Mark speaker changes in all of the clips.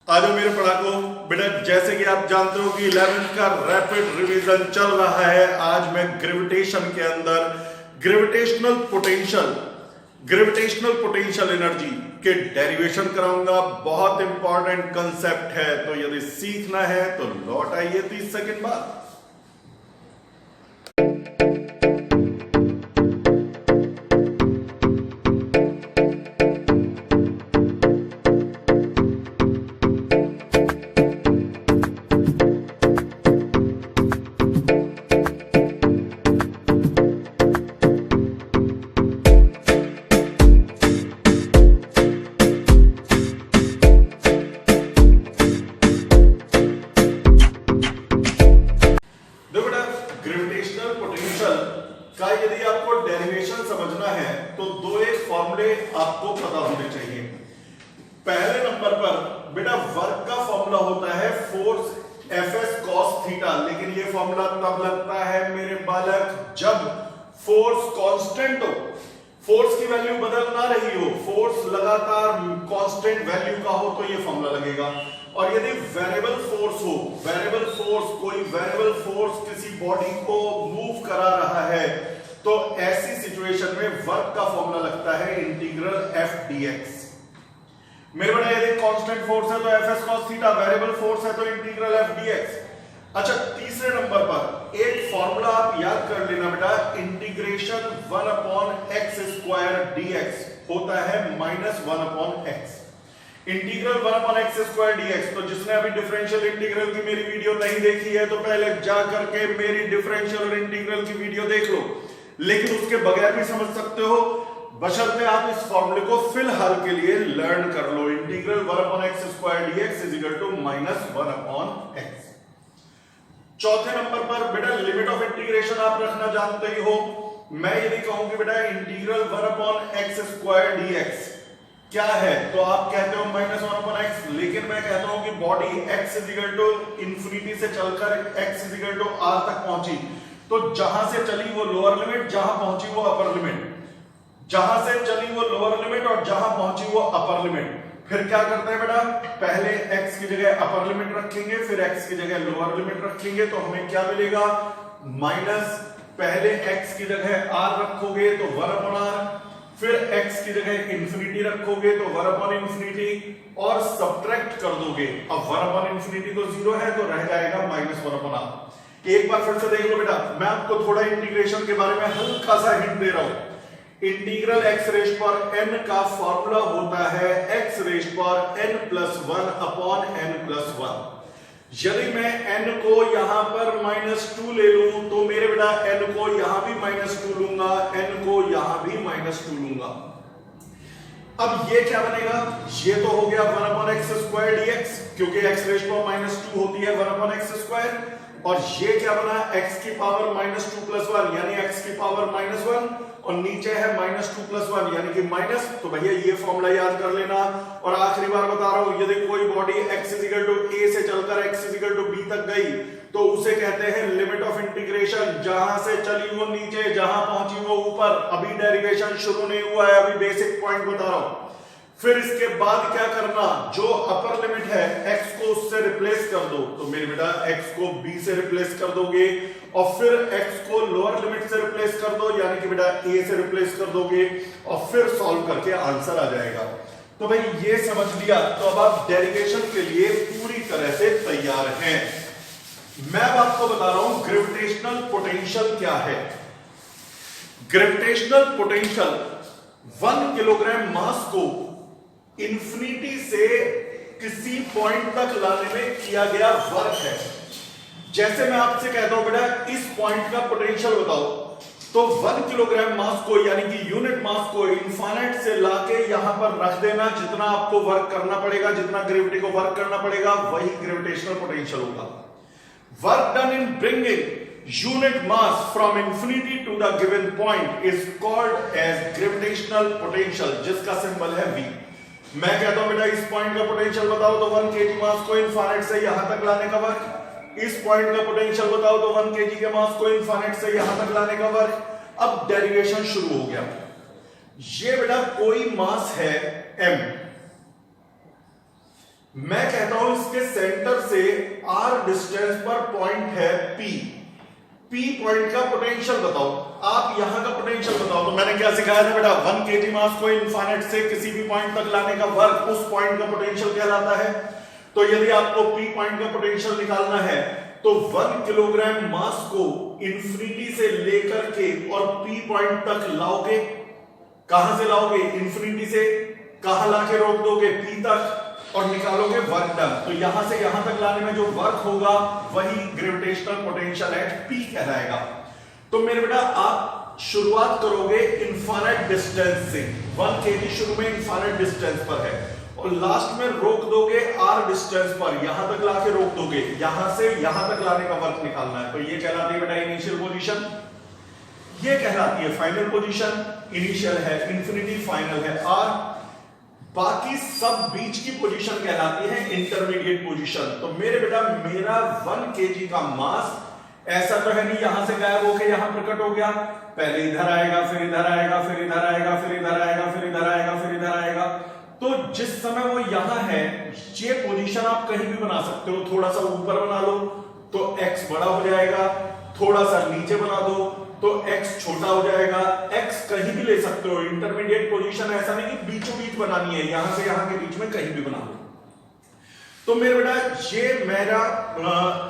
Speaker 1: आज मेरे पढ़ाको बेटा, जैसे कि आप जानते हो कि 11th का रैपिड रिवीजन चल रहा है। आज मैं ग्रेविटेशन के अंदर ग्रेविटेशनल पोटेंशियल एनर्जी के डेरिवेशन कराऊंगा। बहुत इंपॉर्टेंट कंसेप्ट है, तो यदि सीखना है तो लौट आइए 30 सेकंड बाद। ग्रेविटेशनल पोटेंशियल का यदि आपको डेरिवेशन समझना है तो दो एक फॉर्मूले आपको पता होने चाहिए। पहले नंबर पर बेटा वर्क का फॉर्मूला होता है फोर्स Fs cos थीटा, लेकिन ये फॉर्मूला तब लगता है मेरे बालक जब फोर्स कांस्टेंट हो, फोर्स की वैल्यू बदल ना रही हो, फोर्स लगातार कांस्टेंट वैल्यू का हो तो ये फॉर्मूला लगेगा। और यदि वेरिएबल फोर्स हो, कोई वेरिएबल फोर्स किसी बॉडी को मूव करा रहा है, तो ऐसी सिचुएशन में वर्क का फॉर्मूला लगता है इंटीग्रल F dx। मेरे बेटा यदि कांस्टेंट फोर्स है तो Fs cos theta, variable force है तो इंटीग्रल F dx। अच्छा, तीसरे नंबर पर एक फॉर्मूला आप याद कर लेना बेटा, इंटीग्रेशन 1/x² dx होता है -1/x। इंटीग्रल 1/x² dx, तो जिसने अभी डिफरेंशियल इंटीग्रल की मेरी वीडियो नहीं देखी है तो पहले जा करके मेरी डिफरेंशियल और इंटीग्रल की वीडियो देख लो, लेकिन उसके बगैर भी समझ सकते हो, बशर्ते आप इस फॉर्मूले को फिलहाल के लिए लर्न कर लो। Integral 1/x² dx is equal to -1/x। चौथे नंबर पर बेटा लिमिट ऑफ इंटीग्रेशन आप रखना जानते ही हो। मैं यदि कहूं कि बेटा इंटीग्रल 1/x² dx क्या है, तो आप कहते हो -1/x, लेकिन मैं कहता हूं कि body x is equal to infinity से चलकर x is equal to r तक पहुंची, तो जहां से चली वो लोअर लिमिट, जहां पहुंची वो अपर लिमिट, जहां से चली वो लोअर लिमिट और जहां पहुंची वो अपर लिमिट। फिर क्या करते हैं बेटा, पहले x की जगह अपर लिमिट रखेंगे, फिर x की जगह लोअर लिमिट रखेंगे, तो हमें क्या मिलेगा, माइनस, पहले x की जगह r रखोगे तो 1/r, फिर x की जगह इंफिनिटी रखोगे तो 1/इंफिनिटी, और सब्ट्रैक्ट कर दोगे। अब 1/इंफिनिटी तो 0 है तो रह जाएगा -1/r। एक बार फिर से देख लो बेटा, मैं आपको थोड़ा इंटीग्रेशन के बारे में हल्का सा हिंट दे रहा हूं। इंटीग्रल x⁻n का फॉर्मूला होता है x⁻n+1/n+1। यदि मैं n को यहां पर -2 ले लूं तो मेरे बेटा n को यहां भी -2 लूंगा, n को यहां भी -2 लूंगा। अब ये क्या बनेगा, ये तो हो गया 1/x² dx, क्योंकि x⁻² होती है 1/x², और ये क्या बना, x की पावर -2+1 यानी x की पावर -1, और नीचे है -2+1 यानी कि माइनस, तो भैया ये फॉर्मूला याद कर लेना। और आखिरी बार बता रहा हूं, यदि कोई body x is equal to a से चलकर x is equal to b तक गई तो उसे कहते हैं लिमिट ऑफ इंटीग्रेशन। जहां से चली वो नीचे, जहां पहुंची वो ऊपर। अभी डेरिवेशन शुरू नहीं हुआ है, अभी बेसिक पॉइंट बता रहा हूं। फिर इसके बाद क्या करना, जो अपर लिमिट है x को उससे रिप्लेस कर दो, तो मेरे बेटा x को b से रिप्लेस कर दोगे, और फिर x को लोअर लिमिट से रिप्लेस कर दो, यानी कि बेटा a से रिप्लेस कर दोगे, और फिर सॉल्व करके आंसर आ जाएगा। तो भाई ये समझ लिया, तो अब आप डेरिवेशन के लिए पूरी तरह से तैयार हैं। मैं अब आपको बता रहा हूं ग्रेविटेशनल पोटेंशियल क्या है। ग्रेविटेशनल पोटेंशियल 1 किलोग्राम मास को इंफिनिटी से किसी पॉइंट तक लाने में किया गया वर्क है। जैसे मैं आपसे कहता हूं बेटा इस पॉइंट का पोटेंशियल बताओ, तो 1 किलोग्राम मास को यानी कि यूनिट मास को इनफाइनाइट से लाके यहां पर रख देना, जितना आपको वर्क करना पड़ेगा, जितना ग्रेविटी को वर्क करना पड़ेगा, वही ग्रेविटेशनल पोटेंशियल होगा। Work done in bringing unit mass from infinity to the given point is called as gravitational potential, जिसका सिंबल है V। मैं कहता हूं बेटा इस पॉइंट का पोटेंशियल बताओ, तो 1 kg मास को इनफाइनाइट से यहां तक लाने का वर्क। इस पॉइंट का पोटेंशियल बताओ, तो 1 kg के मास को इनफाइनाइट से यहां तक लाने का वर्क। अब डेरिवेशन शुरू हो गया। ये बेटा कोई मास है m, मैं कहता हूं इसके सेंटर से r डिस्टेंस पर पॉइंट है P पॉइंट का पोटेंशियल बताओ, आप यहां का पोटेंशियल बताओ। तो मैंने क्या सिखाया था बेटा, 1 kg मास को इनफाइनाइट से किसी भी पॉइंट तक लाने का वर्क उस पॉइंट का पोटेंशियल कहलाता है। तो यदि आपको P पॉइंट का पोटेंशियल निकालना है तो 1 किलोग्राम मास को इंफिनिटी से लेकर के और P पॉइंट तक लाओगे। कहां से लाओगे? इंफिनिटी से। कहां लाके रोक दोगे? P तक, और निकालोगे वर्क डन। तो यहां से यहां तक लाने में जो वर्क होगा वही ग्रेविटेशनल पोटेंशियल एट P कहलाएगा। तो मेरे बेटा आप शुरुआत करोगे इनफाइनाइट डिस्टेंस से, 1 kg शुरू में इनफाइनाइट डिस्टेंस पर है और लास्ट में रोक दोगे r डिस्टेंस पर, यहां तक लाके रोक दोगे। यहां से यहां तक लाने का वर्क निकालना है। तो ये कहलाती है बेटा इनिशियल पोजीशन, ये कहलाती है फाइनल पोजीशन। इनिशियल है इंफिनिटी, फाइनल है r, बाकी सब बीच की पोजीशन कहलाती है इंटरमीडिएट पोजीशन। तो मेरे बेटा मेरा 1 kg का मास ऐसा तो है नहीं यहां से गायब होके यहां प्रकट हो गया, पहले इधर आएगा, फिर इधर आएगा, फिर इधर आएगा, फिर इधर आएगा, फिर इधर आएगा, फिर इधर आएगा। तो जिस समय वो यहां है, ये पोजीशन आप कहीं भी बना सकते हो। थोड़ा सा ऊपर बना लो तो x बड़ा हो जाएगा, थोड़ा सा नीचे बना दो तो x छोटा हो जाएगा। x कहीं भी ले सकते हो, इंटरमीडिएट पोजीशन ऐसा नहीं कि बीचों बीच बनानी है, यहां से यहां के बीच में कहीं भी बना लो। तो मेरे बेटा ये मेरा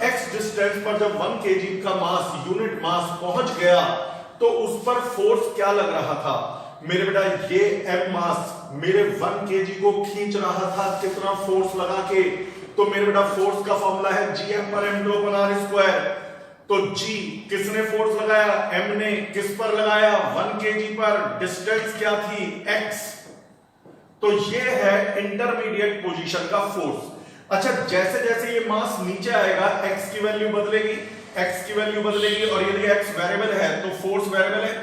Speaker 1: x डिस्टेंस पर जब 1 kg का मास, यूनिट मास पहुंच गया तो उस पर फोर्स क्या लग रहा था? मेरे बेटा ये m मास मेरे 1 kg को खींच रहा था, कितना फोर्स लगा के? तो मेरे बेटा फोर्स का फॉर्मूला है Gm पर m2/r²। तो G किसने फोर्स लगाया? M ने। किस पर लगाया? 1 kg पर। डिस्टेंस क्या थी? x। तो ये है इंटरमीडिएट पोजीशन का फोर्स। अच्छा, जैसे जैसे ये मास नीचे आएगा x की वैल्यू बदलेगी, x की वैल्यू बदलेगी, और यदि x वेरिएबल है तो फोर्स वेरिएबल है।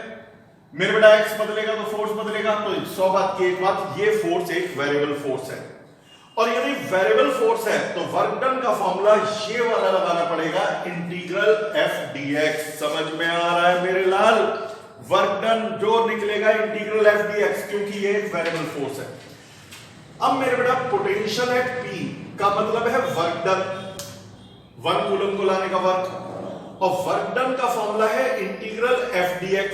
Speaker 1: मेरे बेटा x बदलेगा तो फोर्स बदलेगा। तो 100 बात की एक बात, ये फोर्स एक वेरिएबल फोर्स है। और यदि वेरिएबल फोर्स है तो वर्क डन का फॉर्मूला ये वाला लगाना पड़ेगा, इंटीग्रल f dx। समझ में आ रहा है मेरे लाल? वर्क डन जो निकलेगा इंटीग्रल f dx, क्योंकि ये एक वेरिएबल फोर्स है। अब मेरे बेटा पोटेंशियल एट P का मतलब है वर्क डन, 1 कूलम को लाने का वर्क, और वर्क डन का फॉर्मूला है इंटीग्रल f dx।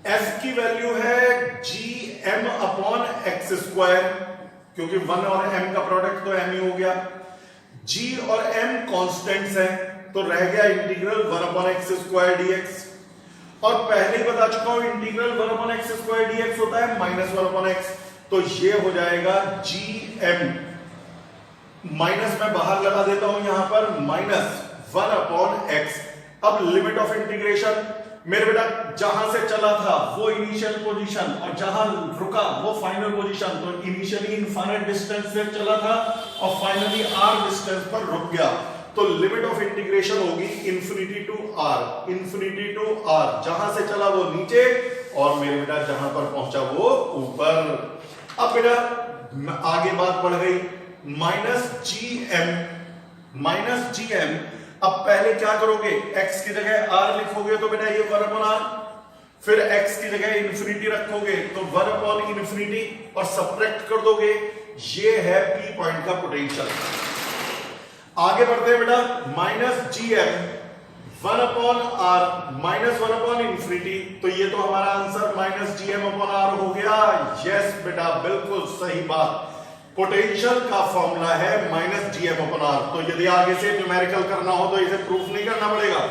Speaker 1: f की वैल्यू है Gm/x², क्योंकि 1 और m का प्रोडक्ट तो m ही हो गया। g और m कांस्टेंट्स हैं तो रह गया इंटीग्रल 1/x² dx। और पहले ही बता चुका हूं इंटीग्रल 1/x² dx होता है -1/x। तो ये हो जाएगा Gm, माइनस मैं बाहर लगा देता हूं यहां पर, -1/x। अब लिमिट ऑफ इंटीग्रेशन, मेरे बेटा जहां से चला था वो इनिशियल पोजीशन और जहां रुका वो फाइनल पोजीशन। तो इनिशियली इनफाइनाइट डिस्टेंस से चला था और फाइनली r डिस्टेंस पर रुक गया। तो लिमिट ऑफ इंटीग्रेशन होगी infinity to r, infinity to r। जहां से चला वो नीचे और मेरे बेटा जहां पर पहुंचा वो ऊपर। अब बेटा आगे बात बढ़ गई, -Gm। अब पहले क्या करोगे? x की जगह r लिखोगे तो बेटा ये 1/r, फिर x की जगह इंफिनिटी रखोगे तो 1/∞ और सब्ट्रैक्ट कर दोगे। ये है P पॉइंट का पोटेंशियल। आगे बढ़ते हैं बेटा, -Gm 1/r -1/∞। तो ये तो हमारा आंसर -Gm/r हो गया। यस बेटा, बिल्कुल सही बात। पोटेंशियल का फॉर्मूला है -Gm/r। तो यदि आगे से न्यूमेरिकल करना हो तो इसे प्रूफ नहीं करना पड़ेगा।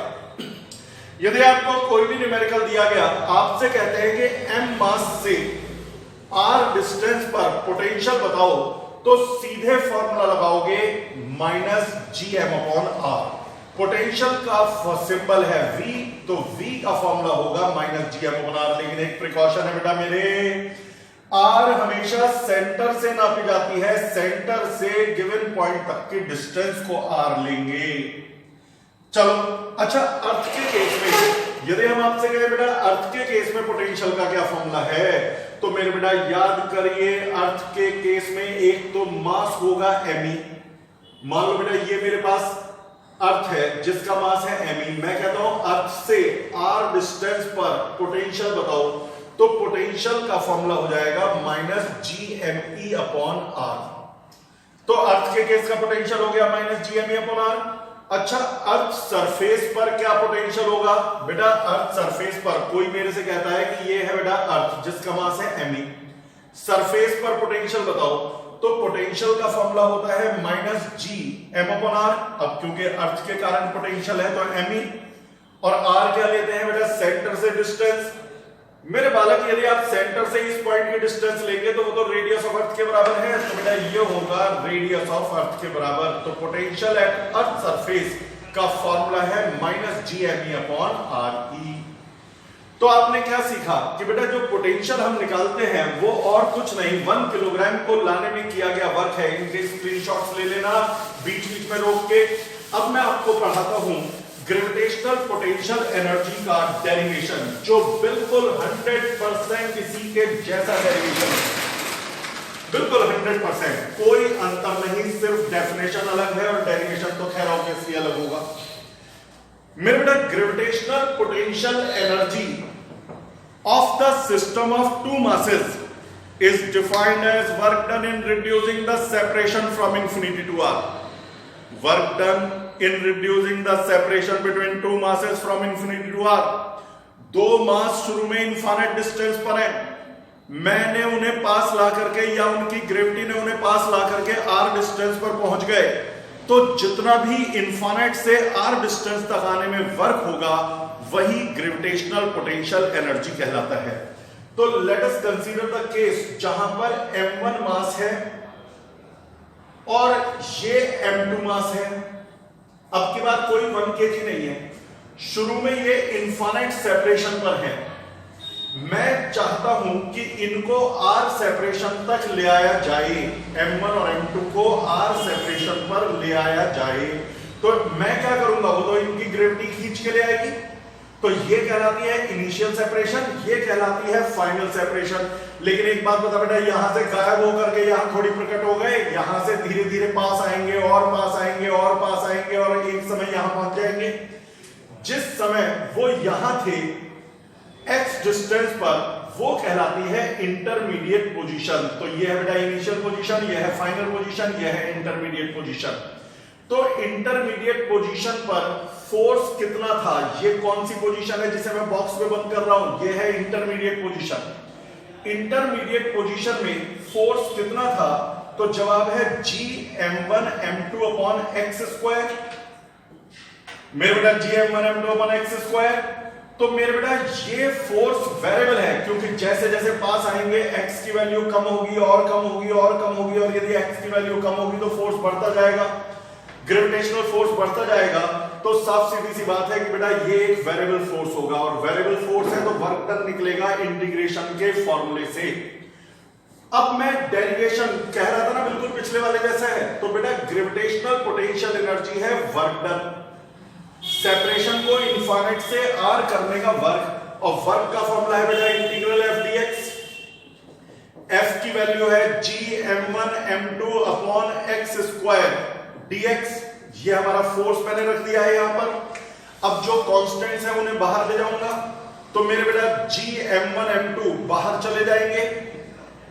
Speaker 1: यदि आपको कोई भी न्यूमेरिकल दिया गया, आपसे कहते हैं कि m मास से r डिस्टेंस पर पोटेंशियल बताओ, तो सीधे फॉर्मूला लगाओगे -Gm/r। पोटेंशियल का सिंबल है v, तो v का फॉर्मूला होगा -Gm/r। लेकिन एक प्रिकॉशन है बेटा मेरे, r हमेशा सेंटर से नापी जाती है, सेंटर से गिवन पॉइंट तक की डिस्टेंस को r लेंगे। चलो अच्छा, अर्थ के केस में यदि हम आपसे कहें बेटा अर्थ के केस में पोटेंशियल का क्या फॉर्मूला है, तो मेरे बेटा याद करिए, अर्थ के केस में एक तो मास होगा me। मान लो बेटा ये मेरे पास अर्थ है जिसका मास है me। मैं कहता हूं अर्थ से r डिस्टेंस पर पोटेंशियल बताओ, तो पोटेंशियल का फॉर्मूला हो जाएगा -Gme/r। तो अर्थ के केस का पोटेंशियल हो गया minus G M E upon R. अच्छा, अर्थ सरफेस पर क्या पोटेंशियल होगा बेटा? अर्थ सरफेस पर कोई मेरे से कहता है कि ये है बेटा अर्थ जिसका मास है एम ई, सरफेस पर पोटेंशियल बताओ, तो पोटेंशियल का फॉर्मूला होता है minus G M upon R. अब क्योंकि अर्थ के कारण पोटेंशियल है तो एम ई, और आर क्या लेते हैं बेटा? सेंटर से डिस्टेंस। मेरे बालक, यदि आप सेंटर से इस पॉइंट की डिस्टेंस लेंगे तो वो तो रेडियस ऑफ अर्थ के बराबर है, तो बेटा ये होगा रेडियस ऑफ अर्थ के बराबर। तो पोटेंशियल एट अर्थ सरफेस का फॉर्मूला है minus G M E upon R E. तो आपने क्या सीखा कि बेटा जो पोटेंशियल हम निकालते हैं वो और कुछ नहीं 1 किलोग्राम को लाने में किया गया वर्क है। इनके स्क्रीनशॉट्स ले लेना बीच बीच में रोक के। अब मैं आपको पढ़ाता हूं ग्रेविटेशनल पोटेंशियल एनर्जी का डेरिवेशन, जो बिल्कुल 100% इसी के जैसा डेरिवेशन, बिल्कुल 100%, कोई अंतर नहीं, सिर्फ डेफिनेशन अलग है और डेरिवेशन तो खैर ऑब्वियसली अलग होगा। मेरे बेटा gravitational potential energy of the system of two masses is defined as work done in reducing the separation from infinity to r. Work done in reducing the separation between two masses from infinity to r. दो मास शुरू में infinite distance पर है, मैंने उन्हें पास ला करके या उनकी ग्रेविटी ने उन्हें पास ला करके r डिस्टेंस पर पहुंच गए, तो जितना भी इनफाइनाइट से r डिस्टेंस तक आने में वर्क होगा वही ग्रेविटेशनल पोटेंशियल एनर्जी कहलाता है। तो let us consider the case जहां पर m1 मास है और ये m2 मास है। अब की बात कोई 1 kg नहीं है, शुरू में ये इनफाइनाइट सेपरेशन पर है। मैं चाहता हूं कि इनको r सेपरेशन तक ले आया जाए, m1 और m2 को r सेपरेशन पर ले आया जाए। तो मैं क्या करूंगा? वो तो इनकी ग्रेविटी खींच के ले आएगी, तो ये कहलाती है इनिशियल सेपरेशन, ये कहलाती है फाइनल सेपरेशन। लेकिन एक बात बता बेटा, यहां से गायब होकर के यहां थोड़ी प्रकट हो गए, यहां से धीरे धीरे पास आएंगे और पास आएंगे और पास आएंगे और एक समय यहां पहुंच जाएंगे। जिस समय वो यहां थे x डिस्टेंस पर, वो कहलाती है इंटरमीडिएट पोजीशन। तो ये है बेटा इनिशियल पोजीशन, ये है फाइनल पोजीशन, ये है इंटरमीडिएट पोजीशन। तो इंटरमीडिएट पोजीशन पर फोर्स कितना था? ये कौन सी पोजीशन है जिसे मैं बॉक्स में बंद कर रहा हूं? ये है इंटरमीडिएट पोजीशन। इंटरमीडिएट पोजीशन में फोर्स कितना था? तो जवाब है जी m1 m2 upon x square. मेरे बेटा जी m1 m2 upon x square. तो मेरे बेटा ये फोर्स वेरिएबल है, क्योंकि जैसे जैसे पास आएंगे x की वैल्यू कम होगी और कम होगी और कम होगी, और यदि x की वैल्यू कम होगी तो फोर्स बढ़ता जाएगा, ग्रेविटेशनल फोर्स बढ़ता जाएगा। तो साफ सीधी सी बात है कि बेटा ये एक वेरिएबल फोर्स होगा, और वेरिएबल फोर्स है तो वर्क डन निकलेगा इंटीग्रेशन के फॉर्मूले से। अब मैं डेरिवेशन कह रहा था ना, बिल्कुल पिछले वाले जैसा है। तो बेटा ग्रेविटेशनल पोटेंशियल एनर्जी है वर्क डन, सेपरेशन को इनफाइनाइट से r करने का वर्क, और वर्क का फॉर्मूला है बेटा इंटीग्रल f dx। f की वैल्यू है g m1 m2 upon x square dx। ये हमारा फोर्स मैंने रख दिया है यहां पर। अब जो कांस्टेंट्स हैं उन्हें बाहर ले जाऊंगा, तो मेरे बेटा g m1 m2 बाहर चले जाएंगे,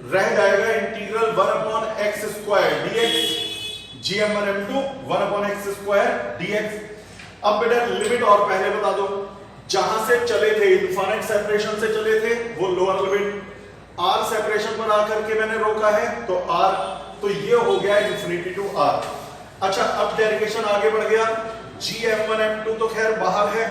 Speaker 1: रह जाएगा integral 1 upon x square dx। g m1 m2 1 upon x square dx। अब बेटा लिमिट और पहले बता दो, जहां से चले थे इनफाइनाइट सेपरेशन से चले थे वो लोअर लिमिट, r सेपरेशन पर आकर के मैंने रोका है तो r, तो ये हो गया इंफिनिटी टू r। अच्छा, अब डेरिवेशन आगे बढ़ गया, g m1 m2 तो खैर बाहर है,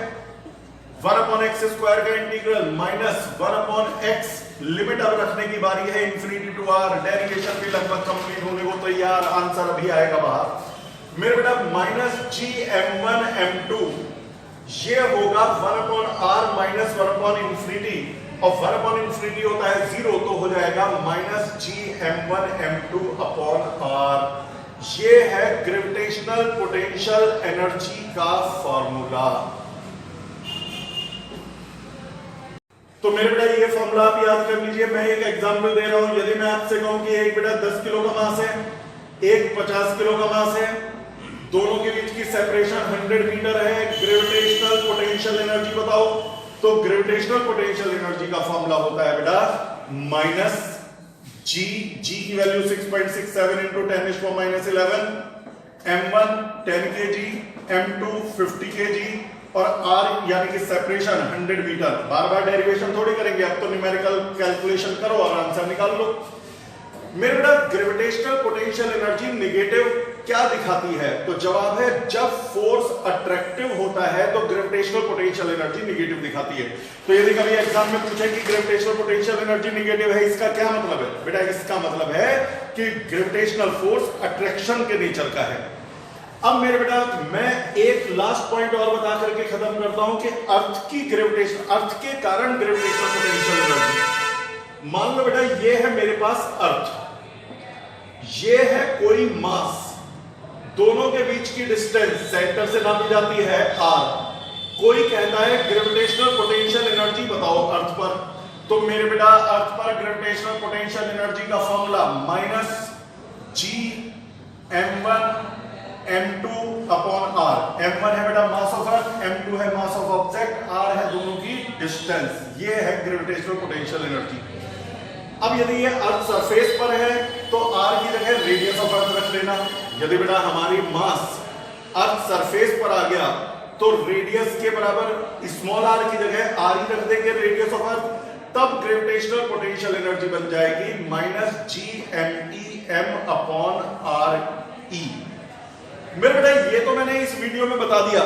Speaker 1: 1 अपॉन एक्स स्क्वायर का integral minus 1 upon x, limit अब रखने की बारी है इंफिनिटी टू r। डेरिवेशन भी लगभग कंप्लीट होने को तैयार, आंसर अभी आएगा बाहर। मेरे बेटा माइनस जी m1 m2 ये होगा 1 upon r minus 1 upon infinity, और 1 अपॉन इंफिनिटी होता है 0, तो हो जाएगा माइनस जी m1 m2 अपॉन r। ये है ग्रेविटेशनल पोटेंशियल एनर्जी का फॉर्मूला। तो मेरे बेटा ये फॉर्मूला आप याद कर लीजिए। मैं एक एग्जांपल दे रहा हूं, यदि मैं आपसे कहूं कि एक बेटा 10 किलो का मास है, एक 50 किलो का मास है, दोनों के बीच की सेपरेशन 100 मीटर है, ग्रेविटेशनल पोटेंशियल एनर्जी बताओ। तो ग्रेविटेशनल पोटेंशियल एनर्जी का फॉर्मूला होता है बेटा माइनस जी की value 6.67 into 10⁻11, m1 10 kg, m2 50 kg और r यानी कि सेपरेशन 100 मीटर। बार बार डेरिवेशन थोड़ी करेंगे, अब तो न्यूमेरिकल कैलकुलेशन करो और आंसर निकाल लो। मेरे बेटा ग्रेविटेशनल पोटेंशियल एनर्जी नेगेटिव क्या दिखाती है? तो जवाब है जब फोर्स अट्रैक्टिव होता है तो ग्रेविटेशनल पोटेंशियल एनर्जी नेगेटिव दिखाती है। तो यदि कभी एग्जाम में पूछे कि ग्रेविटेशनल पोटेंशियल एनर्जी नेगेटिव है, इसका क्या मतलब है? बेटा इसका मतलब है कि ग्रेविटेशनल फोर्स अट्रैक्शन के नेचर का है। अब मेरे बेटा मैं एक लास्ट पॉइंट और बता करके खत्म करता हूं कि अर्थ के कारण ग्रेविटेशनल पोटेंशियल एनर्जी। मान लो बेटा ये है मेरे पास अर्थ, ये है कोई मास, दोनों के बीच की डिस्टेंस सेंटर से नापी जाती है r। कोई कहता है ग्रेविटेशनल पोटेंशियल एनर्जी बताओ अर्थ पर, तो मेरे बेटा अर्थ पर ग्रेविटेशनल पोटेंशियल एनर्जी का formula -G(m1 m2 upon r)। m1 है बेटा मास ऑफ अर्थ, m2 है मास ऑफ ऑब्जेक्ट, r है दोनों की डिस्टेंस। ये है ग्रेविटेशनल पोटेंशियल एनर्जी। अब यदि ये अर्थ सरफेस पर है तो r की जगह रेडियस ऑफ अर्थ रख लेना। यदि बेटा हमारी मास अर्थ सरफेस पर आ गया तो रेडियस के बराबर स्मॉल r की जगह r ही रख देंगे, रेडियस ऑफ अर्थ। तब ग्रेविटेशनल पोटेंशियल एनर्जी बन जाएगी -G(m(E)m अपॉन r(E)। मेरे बेटा ये तो मैंने इस वीडियो में बता दिया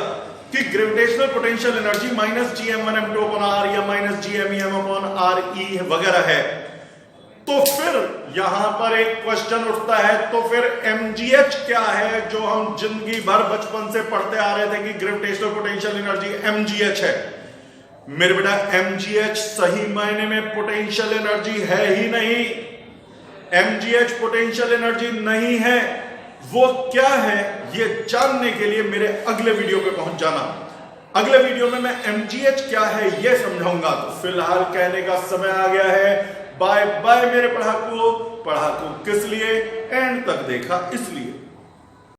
Speaker 1: कि gravitational potential energy -G(m1 m2 upon r) या -G(m(E)m अपॉन r)E वगैरह है। तो फिर यहां पर एक क्वेश्चन उठता है, तो फिर mgh क्या है जो हम जिंदगी भर बचपन से पढ़ते आ रहे थे कि ग्रेविटेशनल पोटेंशियल एनर्जी mgh है। मेरे बेटा mgh सही मायने में पोटेंशियल एनर्जी है ही नहीं। mgh पोटेंशियल एनर्जी नहीं है। वो क्या है ये जानने के लिए मेरे अगले वीडियो पे पहुंच जाना। अगले वीडियो में मैं mgh क्या है ये समझाऊंगा। तो फिलहाल कहने का समय आ गया है। बाय बाय मेरे पढ़ाकू। पढ़ाकू किस लिए? एंड तक देखा इसलिए।